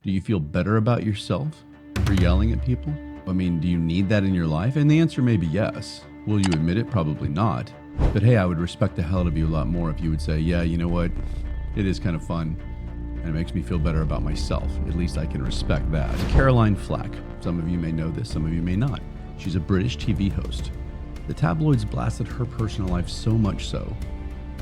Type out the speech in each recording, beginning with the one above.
Do you feel better about yourself for yelling at people? I mean, do you need that in your life? And the answer may be yes. Will you admit it? Probably not. But hey, I would respect the hell out of you a lot more if you would say, yeah, you know what? It is kind of fun and it makes me feel better about myself. At least I can respect that. Caroline Flack. Some of you may know this, some of you may not. She's a British TV host. The tabloids blasted her personal life so much so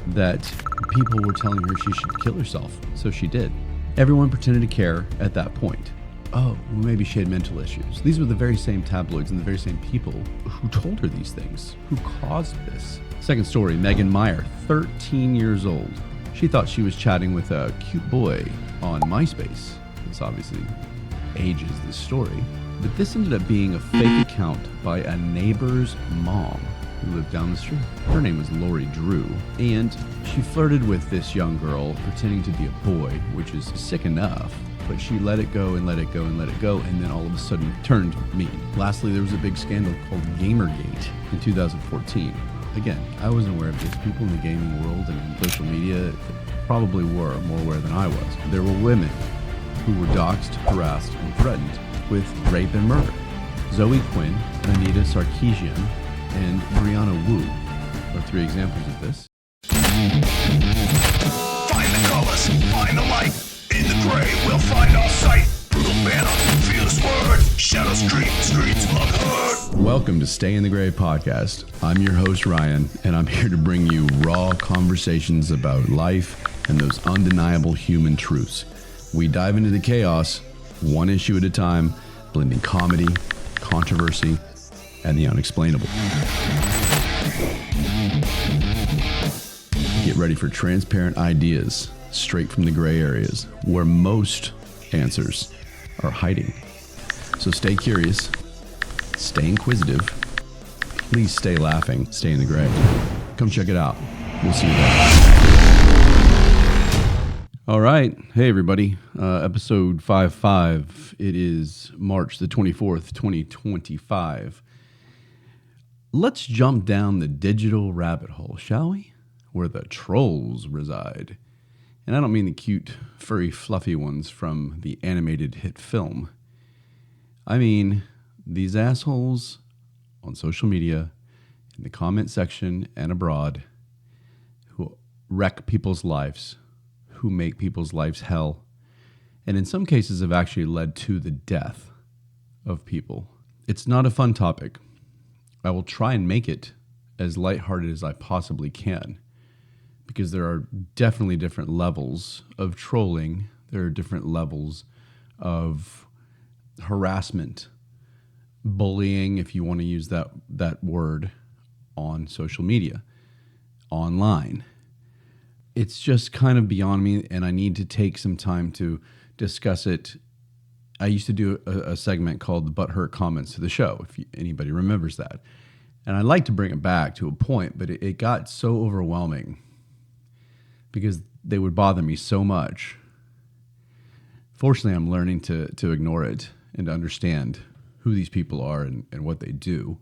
that people were telling her she should kill herself. So she did. Everyone pretended to care at that point. Oh, well, maybe she had mental issues. These were the very same tabloids and the very same people who told her these things, who caused this. Second story, Meyer, 13 years old. She thought she was chatting with a cute boy on MySpace. This obviously ages the story. But this ended up being a fake account by a neighbor's mom who lived down the street. Her name was Lori Drew, and she flirted with this young girl pretending to be a boy, which is sick enough, but she let it go and let it go and let it go, and then all of a sudden turned mean. Lastly, there was a big scandal called GamerGate in 2014. Again, I wasn't aware of this. People in the gaming world and in social media probably were more aware than I was. There were women who were doxxed, harassed, and threatened with rape and murder. Zoe Quinn, Anita Sarkeesian, and Brianna Wu are three examples of this. Find the colors, find the light. In the gray, we'll find our sight. Brutal banner, fearless words. Shadows creep, streets look hurt. Welcome to Stay in the Gray podcast. I'm your host, Ryan, and I'm here to bring you raw conversations about life and those undeniable human truths. We dive into the chaos, one issue at a time, blending comedy, controversy, and the unexplainable. Get ready for transparent ideas straight from the gray areas where most answers are hiding. So stay curious, stay inquisitive, please stay laughing, stay in the gray. Come check it out. We'll see you there. All right. Hey, everybody. Episode 55. It is March the 24th, 2025. Let's jump down the digital rabbit hole, shall we? Where the trolls reside. And I don't mean the cute, furry, fluffy ones from the animated hit film. I mean these assholes on social media, in the comment section and abroad, who wreck people's lives, who make people's lives hell, and in some cases have actually led to the death of people. It's not a fun topic. I will try and make it as lighthearted as I possibly can, because there are definitely different levels of trolling. There are different levels of harassment, bullying, if you want to use that word, on social media, online. It's just kind of beyond me, and I need to take some time to discuss it. I used to do a segment called the Butthurt Comments to the show, if anybody remembers that. And I'd like to bring it back to a point, but it got so overwhelming because they would bother me so much. Fortunately, I'm learning to ignore it and to understand who these people are and what they do.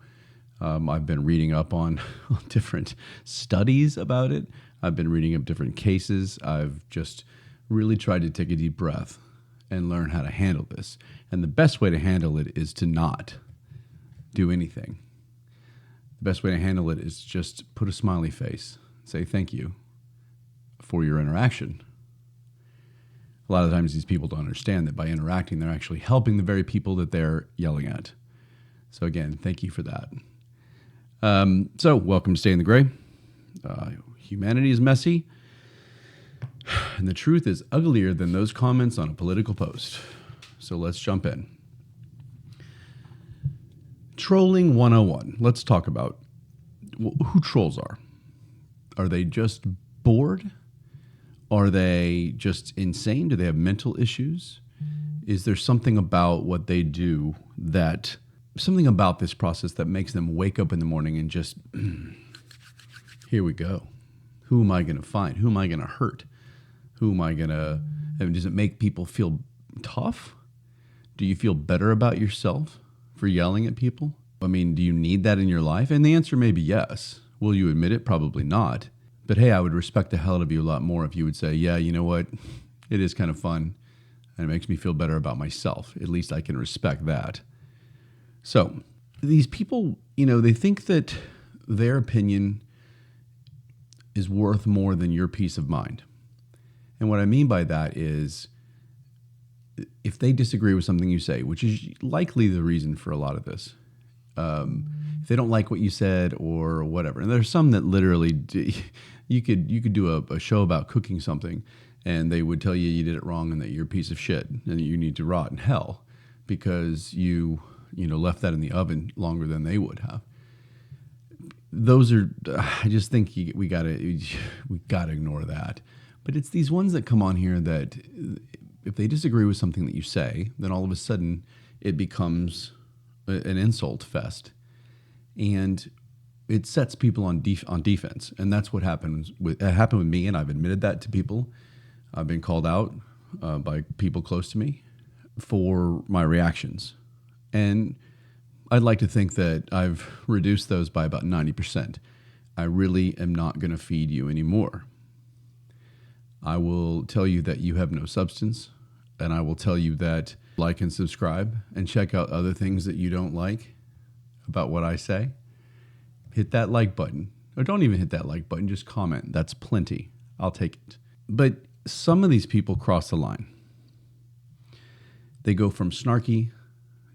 I've been reading up on different studies about it. I've been reading up different cases. I've just really tried to take a deep breath and learn how to handle this. And the best way to handle it is to not do anything. The best way to handle it is just put a smiley face, say thank you for your interaction. A lot of times these people don't understand that by interacting, they're actually helping the very people that they're yelling at. So again, thank you for that. So welcome to Stay in the Gray. Humanity is messy, and the truth is uglier than those comments on a political post. So let's jump in. Trolling 101. Let's talk about who trolls are. Are they just bored? Are they just insane? Do they have mental issues? Is there something about what they do something about this process that makes them wake up in the morning and just, here we go. Who am I going to find? Who am I going to hurt? Does it make people feel tough? Do you feel better about yourself for yelling at people? I mean, do you need that in your life? And the answer may be yes. Will you admit it? Probably not. But hey, I would respect the hell out of you a lot more if you would say, yeah, you know what? It is kind of fun and it makes me feel better about myself. At least I can respect that. So these people, they think that their opinion is worth more than your peace of mind. And what I mean by that is, if they disagree with something you say, which is likely the reason for a lot of this, if they don't like what you said or whatever, and there's some that literally, you could do a show about cooking something, and they would tell you did it wrong and that you're a piece of shit and that you need to rot in hell because you left that in the oven longer than they would have. Those are, I just think we gotta ignore that. But it's these ones that come on here that if they disagree with something that you say, then all of a sudden it becomes an insult fest, and it sets people on defense. And that's what happened with me, and I've admitted that to people. I've been called out by people close to me for my reactions, and I'd like to think that I've reduced those by about 90%. I really am not going to feed you anymore. I will tell you that you have no substance, and I will tell you that like and subscribe and check out other things that you don't like about what I say. Hit that like button, or don't even hit that like button, just comment. That's plenty. I'll take it. But some of these people cross the line. They go from snarky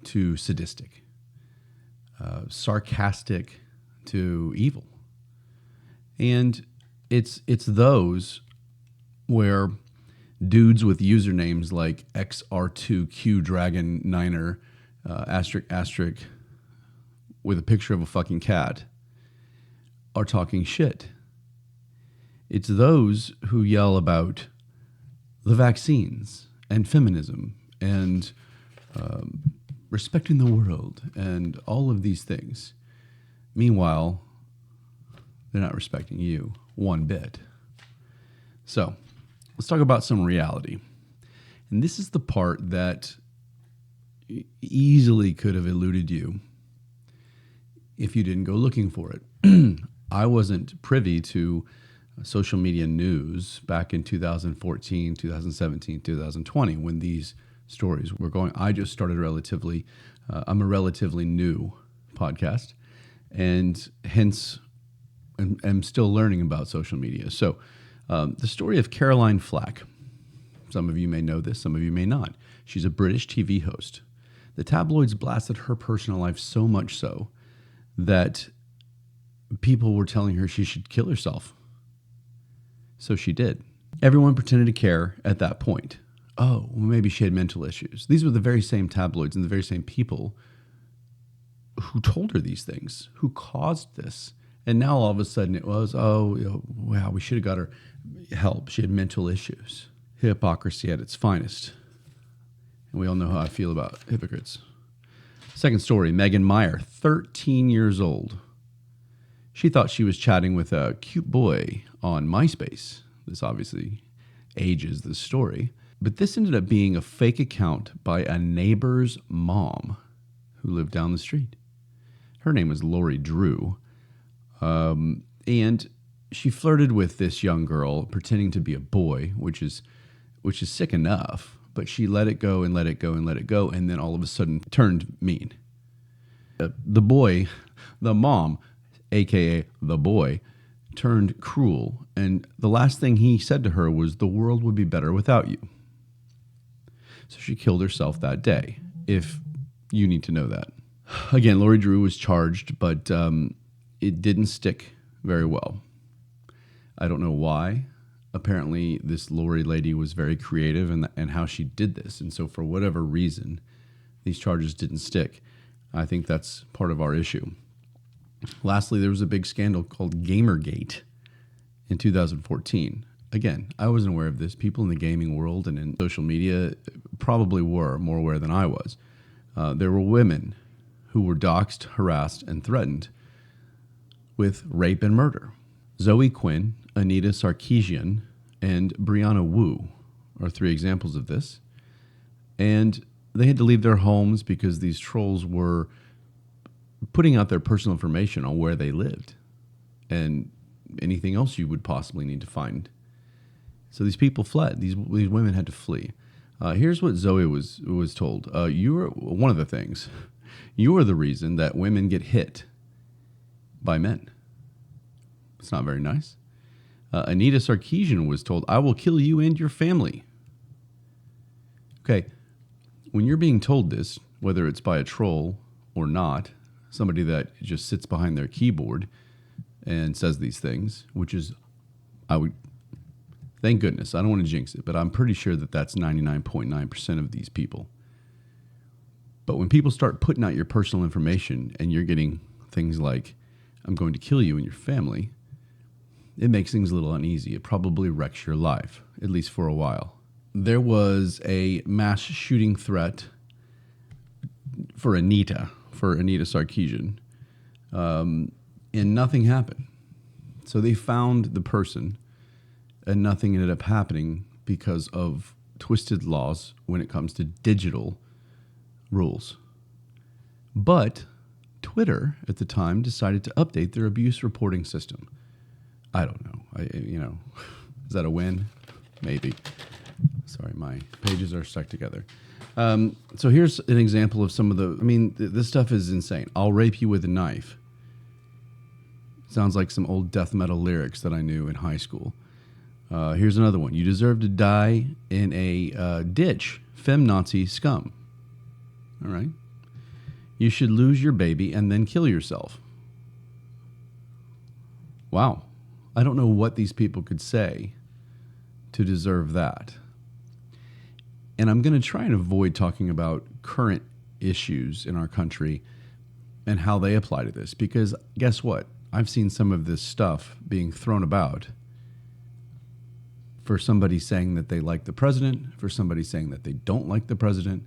to sadistic, sarcastic to evil. And it's those where dudes with usernames like XR2QDragon9er, asterisk, with a picture of a fucking cat, are talking shit. It's those who yell about the vaccines and feminism and respecting the world and all of these things. Meanwhile, they're not respecting you one bit. So let's talk about some reality. And this is the part that easily could have eluded you if you didn't go looking for it. I wasn't privy to social media news back in 2014, 2017, 2020 when these stories were going. I just started I'm a relatively new podcast, and hence am still learning about social media. So the story of Caroline Flack. Some of you may know this, some of you may not. She's a British TV host. The tabloids blasted her personal life so much so that people were telling her she should kill herself. So she did. Everyone pretended to care at that point. Oh, well, maybe she had mental issues. These were the very same tabloids and the very same people who told her these things, who caused this. And now all of a sudden it was, wow, we should have got her help. She had mental issues. Hypocrisy at its finest. And we all know how I feel about hypocrites. Second story, Meyer, 13 years old. She thought she was chatting with a cute boy on MySpace. This obviously ages the story. But this ended up being a fake account by a neighbor's mom who lived down the street. Her name was Lori Drew. And she flirted with this young girl, pretending to be a boy, which is sick enough. But she let it go and let it go and let it go, and then all of a sudden turned mean. The mom, a.k.a. the boy, turned cruel, and the last thing he said to her was, "The world would be better without you." So she killed herself that day, if you need to know that. Again, Lori Drew was charged, but it didn't stick very well. I don't know why. Apparently, this Lori lady was very creative in how she did this. And so for whatever reason, these charges didn't stick. I think that's part of our issue. Lastly, there was a big scandal called GamerGate in 2014. Again, I wasn't aware of this. People in the gaming world and in social media probably were more aware than I was. There were women who were doxxed, harassed, and threatened with rape and murder. Zoe Quinn, Anita Sarkeesian, and Brianna Wu are three examples of this. And they had to leave their homes because these trolls were putting out their personal information on where they lived and anything else you would possibly need to find. So these people fled. These women had to flee. Here's what Zoe was told. You are one of the things. You are the reason that women get hit by men. It's not very nice. Anita Sarkeesian was told, I will kill you and your family. Okay, when you're being told this, whether it's by a troll or not, somebody that just sits behind their keyboard and says these things, which is, thank goodness, I don't want to jinx it, but I'm pretty sure that that's 99.9% of these people. But when people start putting out your personal information and you're getting things like, I'm going to kill you and your family, it makes things a little uneasy. It probably wrecks your life, at least for a while. There was a mass shooting threat for Anita Sarkeesian, and nothing happened. So they found the person, and nothing ended up happening because of twisted laws when it comes to digital rules. But Twitter at the time decided to update their abuse reporting system. I don't know. Is that a win? Maybe. Sorry, my pages are stuck together. So here's an example of some of this stuff is insane. I'll rape you with a knife. Sounds like some old death metal lyrics that I knew in high school. Here's another one. You deserve to die in a ditch, feminazi scum. All right. You should lose your baby and then kill yourself. Wow. I don't know what these people could say to deserve that. And I'm going to try and avoid talking about current issues in our country and how they apply to this, because guess what? I've seen some of this stuff being thrown about for somebody saying that they like the president, for somebody saying that they don't like the president,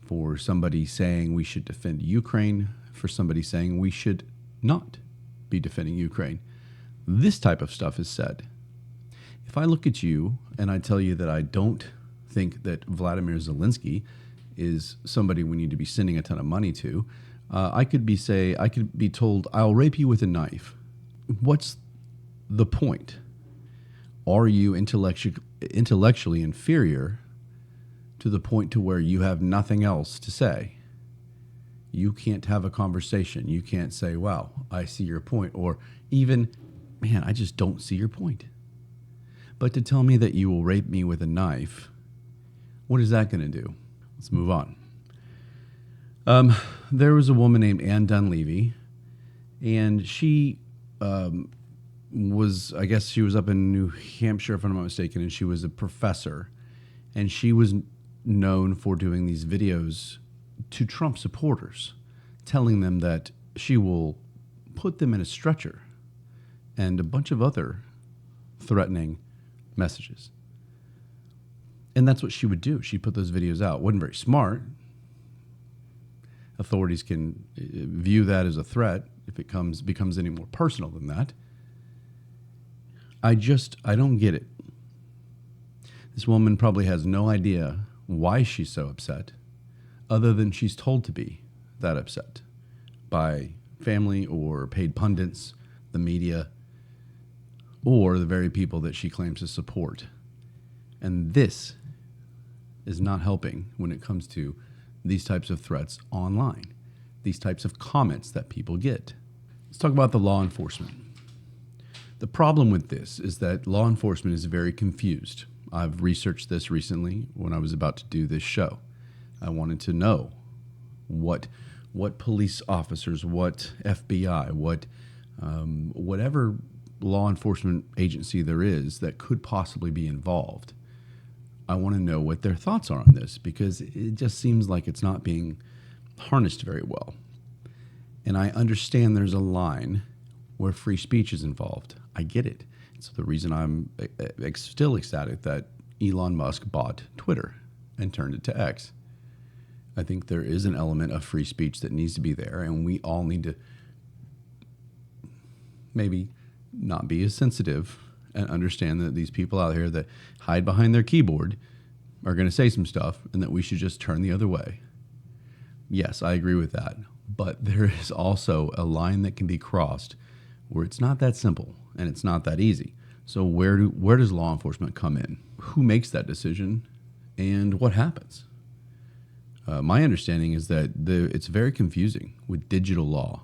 for somebody saying we should defend Ukraine, for somebody saying we should not be defending Ukraine. This type of stuff is said. If I look at you and I tell you that I don't think that Vladimir Zelensky is somebody we need to be sending a ton of money to, I could be told, I'll rape you with a knife. What's the point? Are you intellectually inferior to the point to where you have nothing else to say? You can't have a conversation. You can't say, wow, I see your point. Or even, man, I just don't see your point. But to tell me that you will rape me with a knife, what is that going to do? Let's move on. There was a woman named Ann Dunleavy, and she I guess she was up in New Hampshire, if I'm not mistaken, and she was a professor. And she was known for doing these videos to Trump supporters, telling them that she will put them in a stretcher and a bunch of other threatening messages. And that's what she would do. She put those videos out. Wasn't very smart. Authorities can view that as a threat if it becomes any more personal than that. I don't get it. This woman probably has no idea why she's so upset, other than she's told to be that upset by family or paid pundits, the media, or the very people that she claims to support. And this is not helping when it comes to these types of threats online, these types of comments that people get. Let's talk about the law enforcement. The problem with this is that law enforcement is very confused. I've researched this recently when I was about to do this show. I wanted to know what police officers, what FBI, whatever law enforcement agency there is that could possibly be involved. I want to know what their thoughts are on this, because it just seems like it's not being harnessed very well. And I understand there's a line where free speech is involved. I get it. It's the reason I'm still ecstatic that Elon Musk bought Twitter and turned it to X. I think there is an element of free speech that needs to be there, and we all need to maybe not be as sensitive and understand that these people out here that hide behind their keyboard are going to say some stuff, and that we should just turn the other way. Yes, I agree with that. But there is also a line that can be crossed where it's not that simple and it's not that easy. So where does law enforcement come in? Who makes that decision? and what happens. My understanding is that it's very confusing with digital law.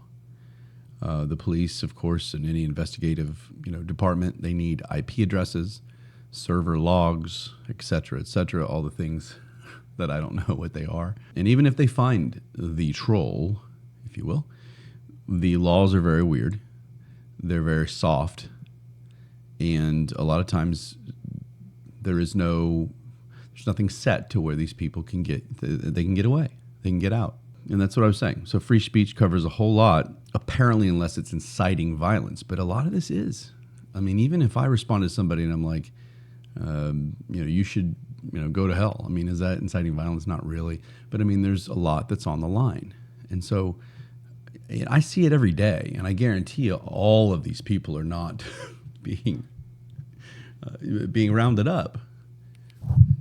The police, of course, and any investigative department, they need IP addresses, server logs, etc., all the things that I don't know what they are. And even if they find the troll, if you will, the laws are very weird. They're very soft. And a lot of times there's nothing set to where these people can get away. They can get out. And that's what I was saying. So free speech covers a whole lot, apparently, unless it's inciting violence. But a lot of this is. I mean, even if I respond to somebody and I'm like, you should, go to hell. I mean, is that inciting violence? Not really. But I mean, there's a lot that's on the line. And so I see it every day. And I guarantee you all of these people are not being rounded up.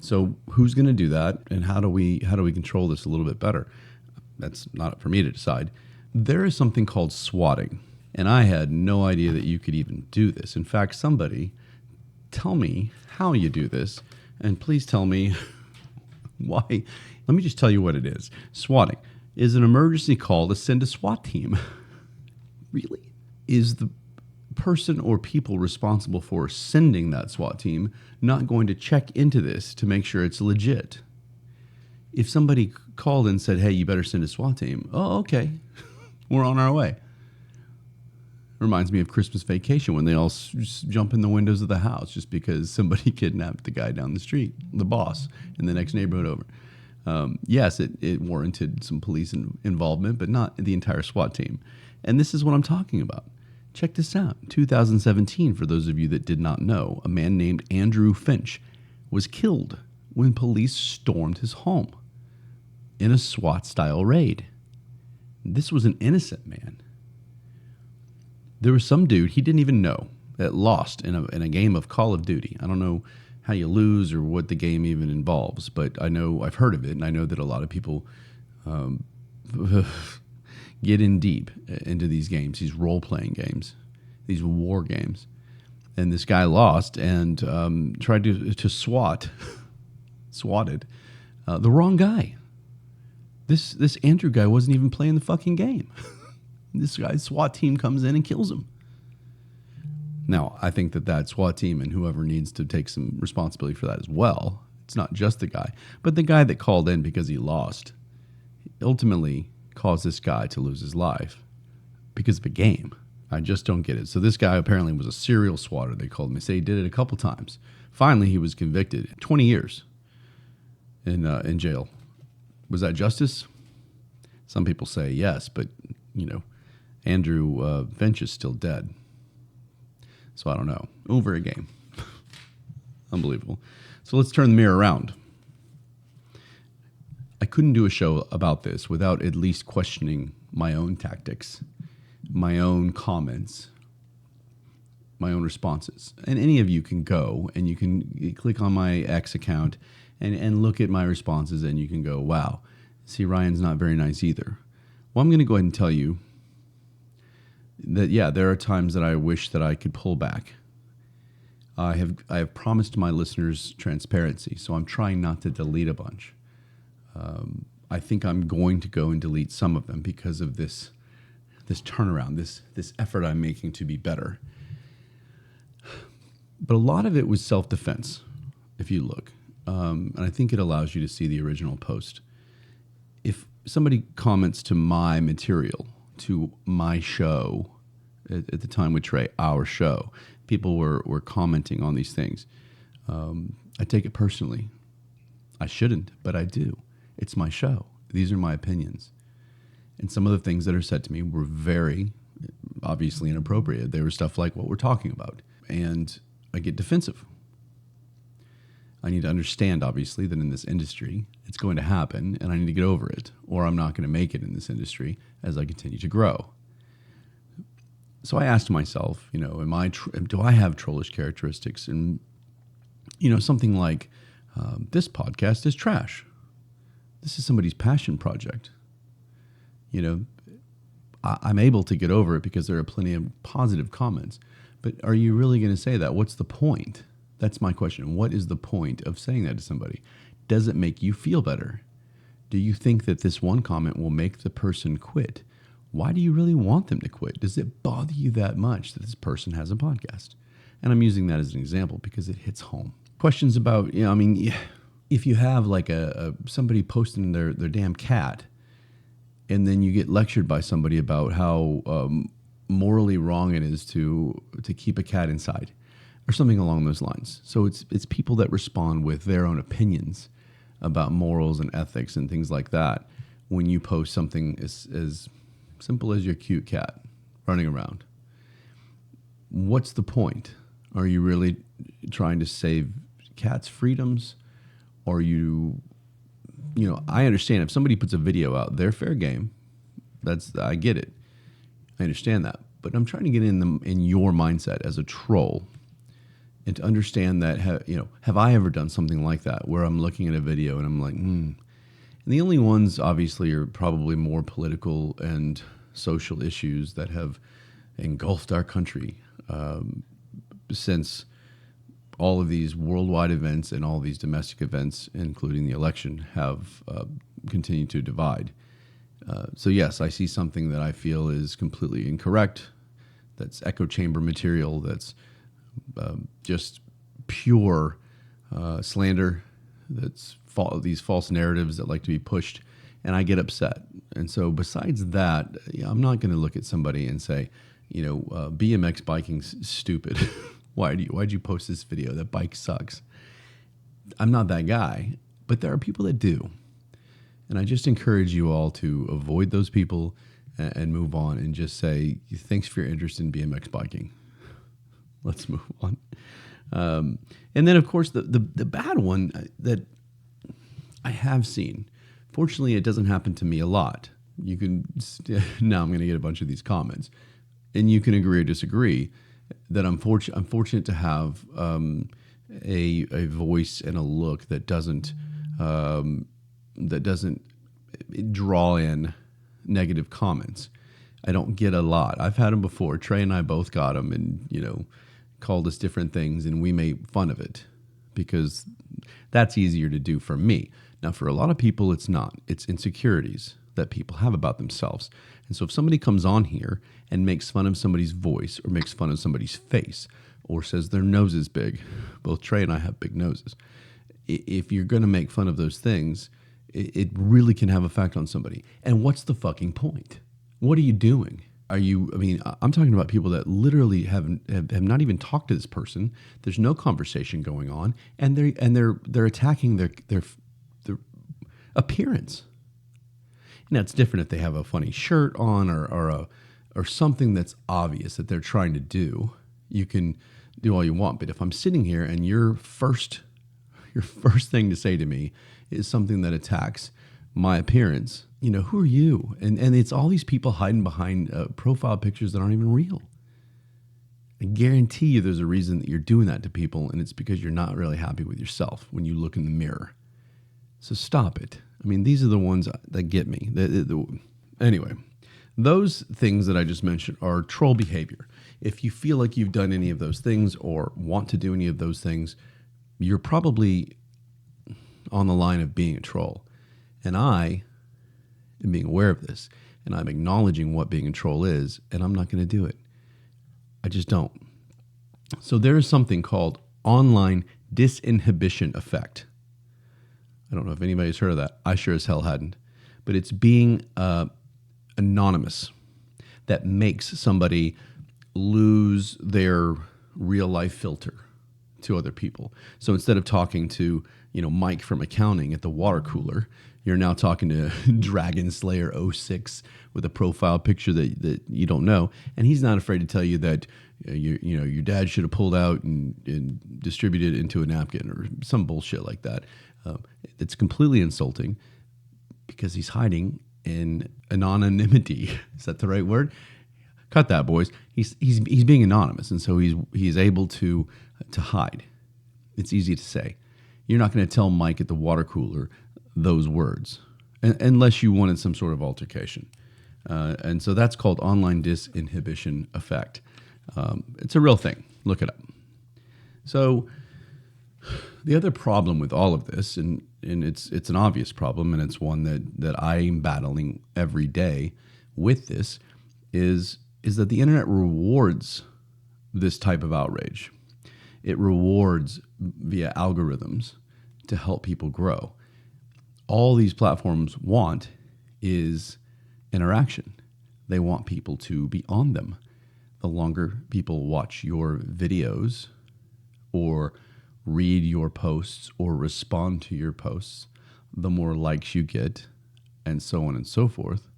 So who's going to do that? And how do we control this a little bit better? That's not for me to decide. There is something called swatting. And I had no idea that you could even do this. In fact, somebody tell me how you do this, and please tell me why. Let me just tell you what it is. Swatting is an emergency call to send a SWAT team. Really? Is the person or people responsible for sending that SWAT team not going to check into this to make sure it's legit? If somebody called and said, hey, you better send a SWAT team, oh, okay, we're on our way. Reminds me of Christmas Vacation when they all jump in the windows of the house just because somebody kidnapped the guy down the street, the boss, in the next neighborhood over. Yes, it warranted some police involvement, but not the entire SWAT team. And this is what I'm talking about. Check this out. 2017, for those of you that did not know, a man named Andrew Finch was killed when police stormed his home in a SWAT-style raid. This was an innocent man. There was some dude he didn't even know that lost in a game of Call of Duty. I don't know how you lose or what the game even involves, but I know I've heard of it, and I know that a lot of people get in deep into these games, these role-playing games, these war games. And this guy lost and tried to swatted the wrong guy. This Andrew guy wasn't even playing the fucking game. This guy's SWAT team comes in and kills him. Now, I think that SWAT team and whoever needs to take some responsibility for that as well. It's not just the guy, but the guy that called in because he lost ultimately caused this guy to lose his life because of a game. I just don't get it. So this guy apparently was a serial swatter, they called me. Say he did it a couple times. Finally, he was convicted. 20 years in jail. Was that justice? Some people say yes, but, Andrew Finch is still dead. So I don't know. Over a game. Unbelievable. So let's turn the mirror around. I couldn't do a show about this without at least questioning my own tactics, my own comments, my own responses. And any of you can go and you can click on my X account and look at my responses and you can go, wow, see, Ryan's not very nice either. Well, I'm going to go ahead and tell you that, yeah, there are times that I wish that I could pull back. I have promised my listeners transparency, so I'm trying not to delete a bunch. I think I'm going to go and delete some of them because of this turnaround, this effort I'm making to be better. But a lot of it was self-defense, if you look. And I think it allows you to see the original post. If somebody comments to my material, to my show, at the time with Trey, our show, people were commenting on these things. I take it personally. I shouldn't, but I do. It's my show. These are my opinions. And some of the things that are said to me were very obviously inappropriate. They were stuff like what we're talking about. And I get defensive. I need to understand, obviously, that in this industry, it's going to happen, and I need to get over it, or I'm not going to make it in this industry as I continue to grow. So I asked myself, do I have trollish characteristics? And, something like, this podcast is trash. This is somebody's passion project. I'm able to get over it because there are plenty of positive comments. But are you really going to say that? What's the point? That's my question. What is the point of saying that to somebody? Does it make you feel better? Do you think that this one comment will make the person quit? Why do you really want them to quit? Does it bother you that much that this person has a podcast? And I'm using that as an example because it hits home. Questions about, if you have like somebody posting their damn cat, and then you get lectured by somebody about how morally wrong it is to keep a cat inside, or something along those lines. So it's people that respond with their own opinions about morals and ethics and things like that when you post something as simple as your cute cat running around. What's the point? Are you really trying to save cats' freedoms? Or I understand if somebody puts a video out, they're fair game. I get it. I understand that. But I'm trying to get in your mindset as a troll and to understand that, have I ever done something like that where I'm looking at a video and I'm like, And the only ones, obviously, are probably more political and social issues that have engulfed our country since all of these worldwide events and all these domestic events, including the election, have continued to divide. So yes, I see something that I feel is completely incorrect. That's echo chamber material. That's just pure slander. That's these false narratives that like to be pushed, and I get upset. And so besides that, I'm not going to look at somebody and say, BMX biking's stupid. Why'd you post this video? That bike sucks. I'm not that guy, but there are people that do. And I just encourage you all to avoid those people and move on and just say, thanks for your interest in BMX biking. Let's move on. And then, of course, the bad one that I have seen, fortunately, it doesn't happen to me a lot. Now I'm going to get a bunch of these comments, and you can agree or disagree that I'm fortunate to have a voice and a look that doesn't draw in negative comments. I don't get a lot. I've had them before. Trey and I both got them, and called us different things, and we made fun of it because that's easier to do for me. Now, for a lot of people, it's not. It's insecurities that people have about themselves. And so if somebody comes on here and makes fun of somebody's voice or makes fun of somebody's face or says their nose is big, both Trey and I have big noses. If you're going to make fun of those things, it really can have effect on somebody. And what's the fucking point? What are you doing? I'm talking about people that literally have not even talked to this person. There's no conversation going on, and they're attacking their appearance. Now, it's different if they have a funny shirt on or something that's obvious that they're trying to do. You can do all you want, but if I'm sitting here and your first thing to say to me is something that attacks my appearance, who are you? And it's all these people hiding behind profile pictures that aren't even real. I guarantee you there's a reason that you're doing that to people, and it's because you're not really happy with yourself when you look in the mirror. So stop it. These are the ones that get me. Anyway, those things that I just mentioned are troll behavior. If you feel like you've done any of those things or want to do any of those things, you're probably on the line of being a troll. And I am being aware of this, and I'm acknowledging what being a troll is, and I'm not going to do it. I just don't. So there is something called online disinhibition effect. I don't know if anybody's heard of that. I sure as hell hadn't. But it's being anonymous that makes somebody lose their real life filter to other people. So instead of talking to, Mike from accounting at the water cooler, you're now talking to Dragon Slayer 06 with a profile picture that you don't know. And he's not afraid to tell you that your dad should have pulled out and distributed it into a napkin or some bullshit like that. It's completely insulting because he's hiding in anonymity. Is that the right word? Cut that, boys. He's being anonymous, and so he's able to hide. It's easy to say. You're not going to tell Mike at the water cooler those words unless you wanted some sort of altercation. And so that's called online disinhibition effect. It's a real thing. Look it up. So The other problem with all of this, and it's an obvious problem, and it's one that I'm battling every day with this, is that the internet rewards this type of outrage. It rewards via algorithms to help people grow. All these platforms want is interaction. They want people to be on them. The longer people watch your videos or read your posts or respond to your posts, the more likes you get, and so on and so forth,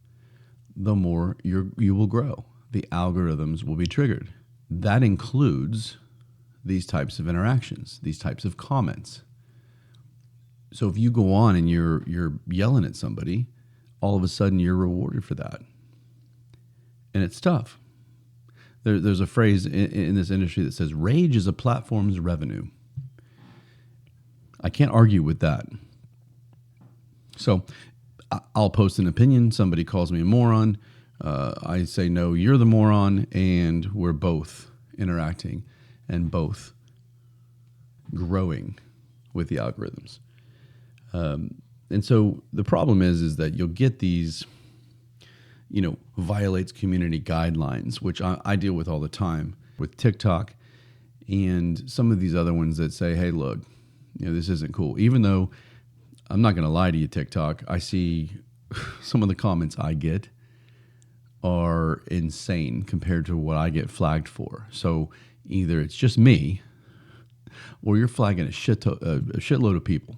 the more you will grow. The algorithms will be triggered. That includes these types of interactions, these types of comments. So if you go on and you're yelling at somebody, all of a sudden you're rewarded for that. And it's tough. There's a phrase in this industry that says, rage is a platform's revenue. I can't argue with that. So I'll post an opinion. Somebody calls me a moron. I say, no, you're the moron. And we're both interacting and both growing with the algorithms. And so the problem is that you'll get these, violates community guidelines, which I deal with all the time with TikTok and some of these other ones that say, hey, look, this isn't cool. Even though I'm not going to lie to you, TikTok, I see some of the comments I get are insane compared to what I get flagged for. So either it's just me or you're flagging a shitload of people.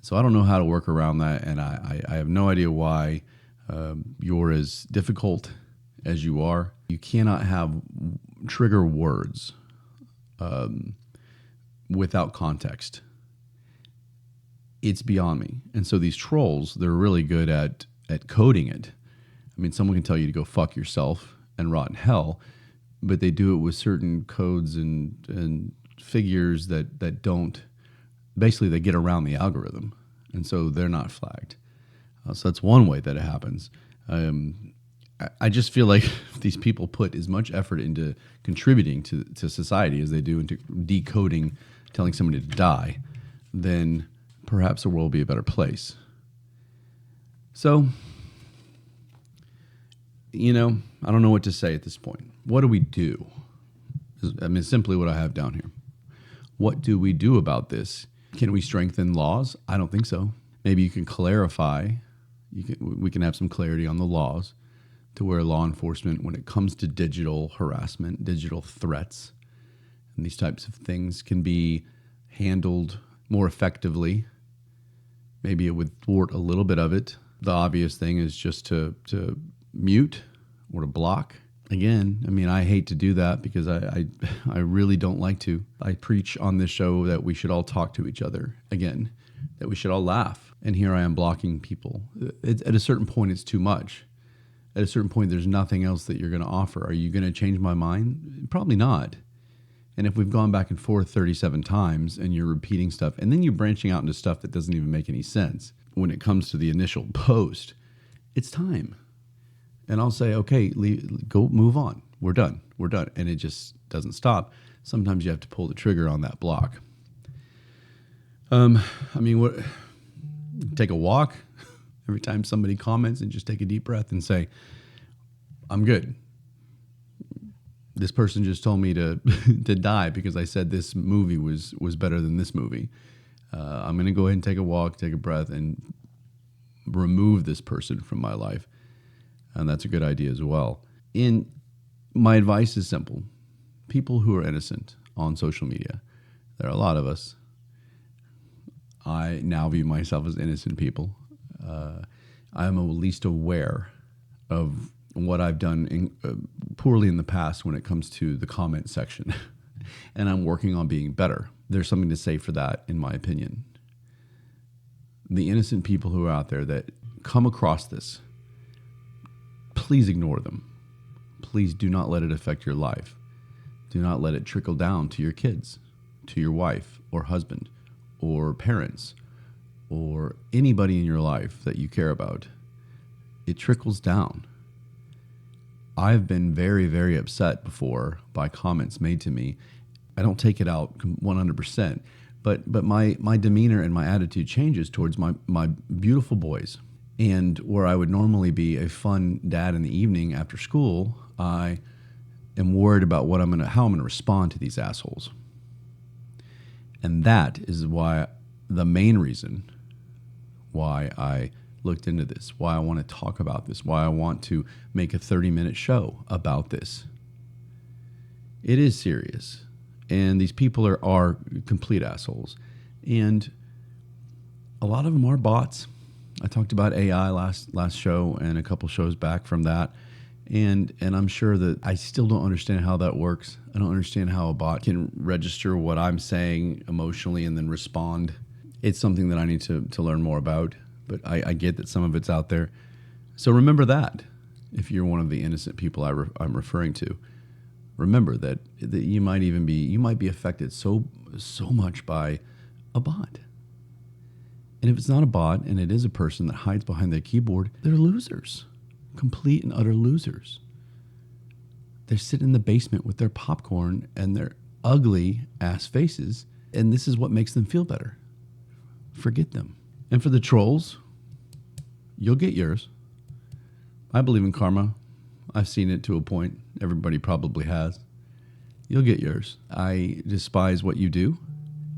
So I don't know how to work around that, and I have no idea why you're as difficult as you are. You cannot have trigger words without context. It's beyond me. And so these trolls, they're really good at coding it. I mean, someone can tell you to go fuck yourself and rot in hell, but they do it with certain codes and figures that don't, basically they get around the algorithm, and so they're not flagged. So that's one way that it happens. I just feel like these people put as much effort into contributing to society as they do into decoding, telling somebody to die, then perhaps the world will be a better place. So, I don't know what to say at this point. What do we do? I mean, simply what I have down here. What do we do about this? Can we strengthen laws? I don't think so. Maybe you can clarify. We can have some clarity on the laws to where law enforcement, when it comes to digital harassment, digital threats, and these types of things can be handled more effectively. Maybe it would thwart a little bit of it. The obvious thing is just to mute or to block. Again, I mean, I hate to do that because I really don't like to. I preach on this show that we should all talk to each other again, that we should all laugh. And here I am blocking people. At a certain point, it's too much. At a certain point, there's nothing else that you're going to offer. Are you going to change my mind? Probably not. And if we've gone back and forth 37 times and you're repeating stuff, and then you're branching out into stuff that doesn't even make any sense, when it comes to the initial post, it's time. And I'll say, okay, go move on. We're done. And it just doesn't stop. Sometimes you have to pull the trigger on that block. What? Take a walk every time somebody comments and just take a deep breath and say, I'm good. This person just told me to to die because I said this movie was better than this movie. I'm going to go ahead and take a walk, take a breath, and remove this person from my life. And that's a good idea as well. My advice is simple. People who are innocent on social media, there are a lot of us. I now view myself as innocent people. I am at least aware of what I've done poorly in the past when it comes to the comment section. And I'm working on being better. There's something to say for that, in my opinion. The innocent people who are out there that come across this, please ignore them. Please do not let it affect your life. Do not let it trickle down to your kids, to your wife or husband or parents or anybody in your life that you care about. It trickles down. I've been very, very upset before by comments made to me. I don't take it out 100%, But my demeanor and my attitude changes towards my beautiful boys. And where I would normally be a fun dad in the evening after school, I am worried about how I'm gonna respond to these assholes. And that is the main reason why I looked into this, why I want to talk about this, why I want to make a 30-minute show about this. It is serious. And these people are complete assholes. And a lot of them are bots. I talked about AI last show and a couple shows back from that. And I'm sure that I still don't understand how that works. I don't understand how a bot can register what I'm saying emotionally and then respond. It's something that I need to learn more about. But I get that some of it's out there. So remember that if you're one of the innocent people I'm referring to. Remember that you might be affected so much by a bot. And if it's not a bot and it is a person that hides behind their keyboard, they're losers. Complete and utter losers. They're sitting in the basement with their popcorn and their ugly ass faces, and this is what makes them feel better. Forget them. And for the trolls, you'll get yours. I believe in karma. I've seen it to a point. Everybody probably has. You'll get yours. I despise what you do,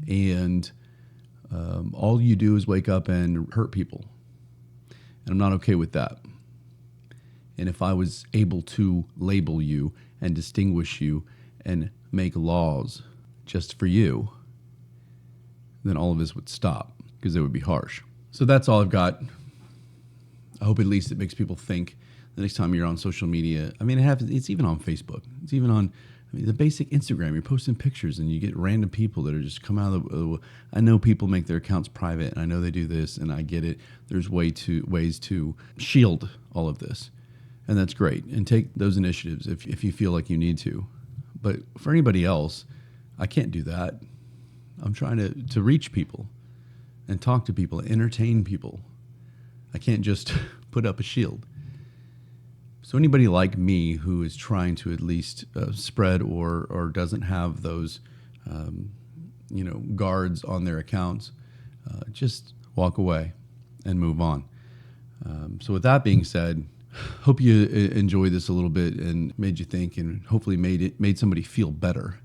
and all you do is wake up and hurt people. And I'm not okay with that. And if I was able to label you and distinguish you and make laws just for you, then all of this would stop because it would be harsh. So that's all I've got. I hope at least it makes people think the next time you're on social media. I mean, it's even on Facebook. It's even on the basic Instagram. You're posting pictures and you get random people that are just come out of the. I know people make their accounts private, and I know they do this, and I get it. There's ways to shield all of this, and that's great. And take those initiatives if you feel like you need to. But for anybody else, I can't do that. I'm trying to reach people and talk to people, entertain people. I can't just put up a shield. So anybody like me who is trying to at least spread or doesn't have those, guards on their accounts, just walk away and move on. So with that being said, hope you enjoyed this a little bit and made you think, and hopefully made somebody feel better.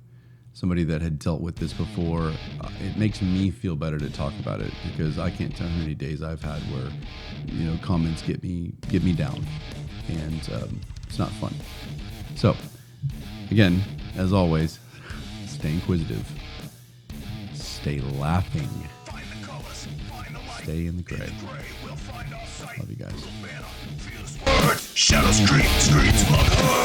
Somebody that had dealt with this before. It makes me feel better to talk about it because I can't tell how many days I've had where, comments get me down, and it's not fun. So, again, as always, stay inquisitive, stay laughing, stay in the gray. Love you guys. Shadows screams like